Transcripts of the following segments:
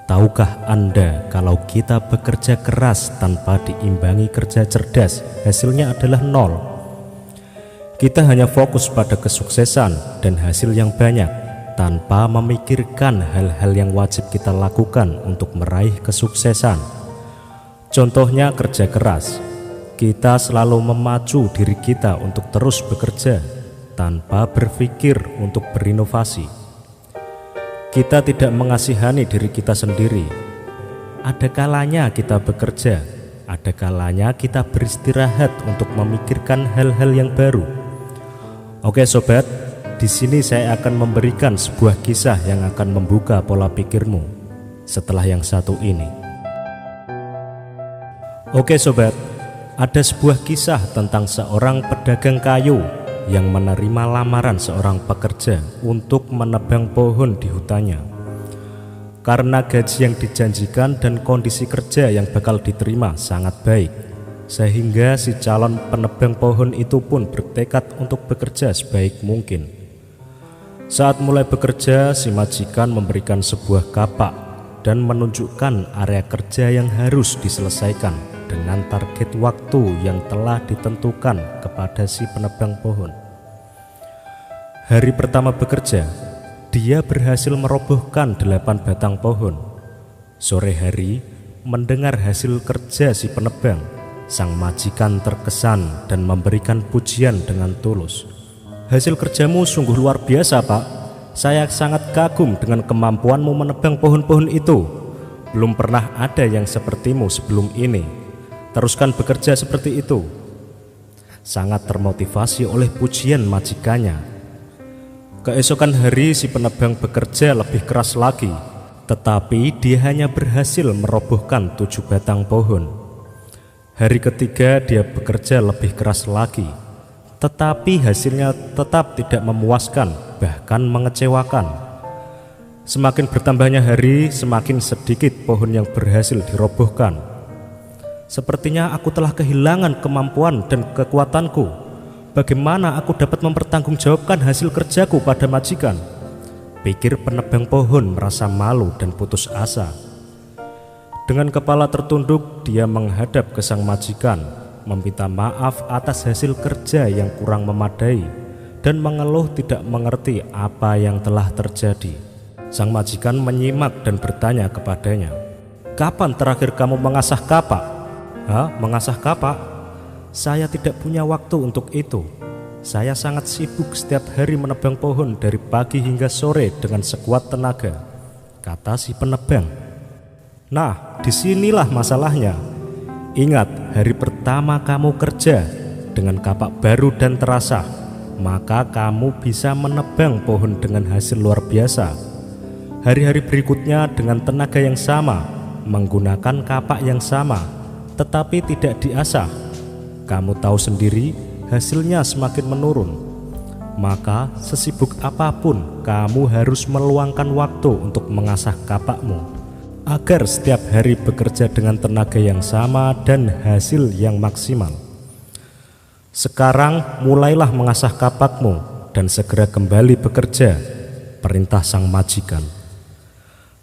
Tahukah Anda kalau kita bekerja keras tanpa diimbangi kerja cerdas, hasilnya adalah nol? Kita hanya fokus pada kesuksesan dan hasil yang banyak, tanpa memikirkan hal-hal yang wajib kita lakukan untuk meraih kesuksesan. Contohnya kerja keras. Kita selalu memacu diri kita untuk terus bekerja, tanpa berpikir untuk berinovasi. Kita tidak mengasihani diri kita sendiri. Ada kalanya kita bekerja, ada kalanya kita beristirahat untuk memikirkan hal-hal yang baru. Oke sobat, di sini saya akan memberikan sebuah kisah yang akan membuka pola pikirmu setelah yang satu ini. Oke sobat, ada sebuah kisah tentang seorang pedagang kayu yang menerima lamaran seorang pekerja untuk menebang pohon di hutannya. Karena gaji yang dijanjikan dan kondisi kerja yang bakal diterima sangat baik, sehingga si calon penebang pohon itu pun bertekad untuk bekerja sebaik mungkin. Saat mulai bekerja, si majikan memberikan sebuah kapak dan menunjukkan area kerja yang harus diselesaikan dengan target waktu yang telah ditentukan kepada si penebang pohon. Hari pertama bekerja, dia berhasil merobohkan 8 batang pohon. Sore hari, mendengar hasil kerja si penebang, sang majikan terkesan dan memberikan pujian dengan tulus. "Hasil kerjamu sungguh luar biasa, Pak. Saya sangat kagum dengan kemampuanmu menebang pohon-pohon itu. Belum pernah ada yang sepertimu sebelum ini. Teruskan bekerja seperti itu." Sangat termotivasi oleh pujian majikannya. Keesokan hari si penebang bekerja lebih keras lagi, tetapi dia hanya berhasil merobohkan 7 batang pohon. Hari ketiga dia bekerja lebih keras lagi, tetapi hasilnya tetap tidak memuaskan, bahkan mengecewakan. Semakin bertambahnya hari, semakin sedikit pohon yang berhasil dirobohkan. "Sepertinya aku telah kehilangan kemampuan dan kekuatanku. Bagaimana aku dapat mempertanggungjawabkan hasil kerjaku pada majikan?" pikir penebang pohon merasa malu dan putus asa. Dengan kepala tertunduk, dia menghadap ke sang majikan, meminta maaf atas hasil kerja yang kurang memadai, dan mengeluh tidak mengerti apa yang telah terjadi. Sang majikan menyimak dan bertanya kepadanya, "Kapan terakhir kamu mengasah kapak?" "Hah, mengasah kapak? Saya tidak punya waktu untuk itu. Saya sangat sibuk setiap hari menebang pohon dari pagi hingga sore dengan sekuat tenaga," kata si penebang. "Nah, disinilah masalahnya. Ingat, hari pertama kamu kerja dengan kapak baru dan terasah, maka kamu bisa menebang pohon dengan hasil luar biasa. Hari-hari berikutnya dengan tenaga yang sama, menggunakan kapak yang sama, tetapi tidak diasah, kamu tahu sendiri hasilnya semakin menurun. Maka sesibuk apapun kamu harus meluangkan waktu untuk mengasah kapakmu, agar setiap hari bekerja dengan tenaga yang sama dan hasil yang maksimal. Sekarang mulailah mengasah kapakmu dan segera kembali bekerja," perintah sang majikan.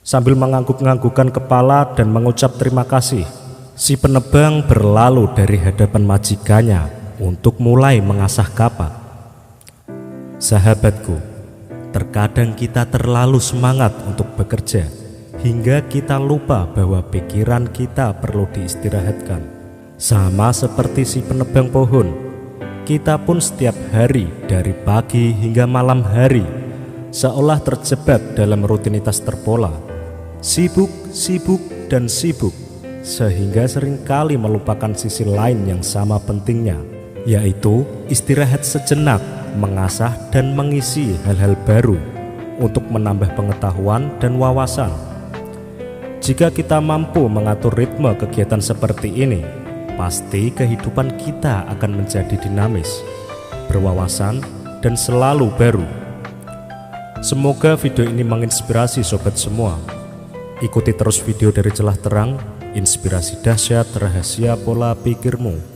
Sambil mengangguk-anggukkan kepala dan mengucap terima kasih, si penebang berlalu dari hadapan majikannya untuk mulai mengasah kapak. Sahabatku, terkadang kita terlalu semangat untuk bekerja hingga kita lupa bahwa pikiran kita perlu diistirahatkan. Sama seperti si penebang pohon, kita pun setiap hari dari pagi hingga malam hari seolah terjebak dalam rutinitas terpola. Sibuk, sibuk, dan sibuk, sehingga seringkali melupakan sisi lain yang sama pentingnya, yaitu istirahat sejenak, mengasah dan mengisi hal-hal baru untuk menambah pengetahuan dan wawasan. Jika kita mampu mengatur ritme kegiatan seperti ini, pasti kehidupan kita akan menjadi dinamis, berwawasan, dan selalu baru. Semoga video ini menginspirasi sobat semua. Ikuti terus video dari Celah Terang, inspirasi dahsyat rahasia pola pikirmu.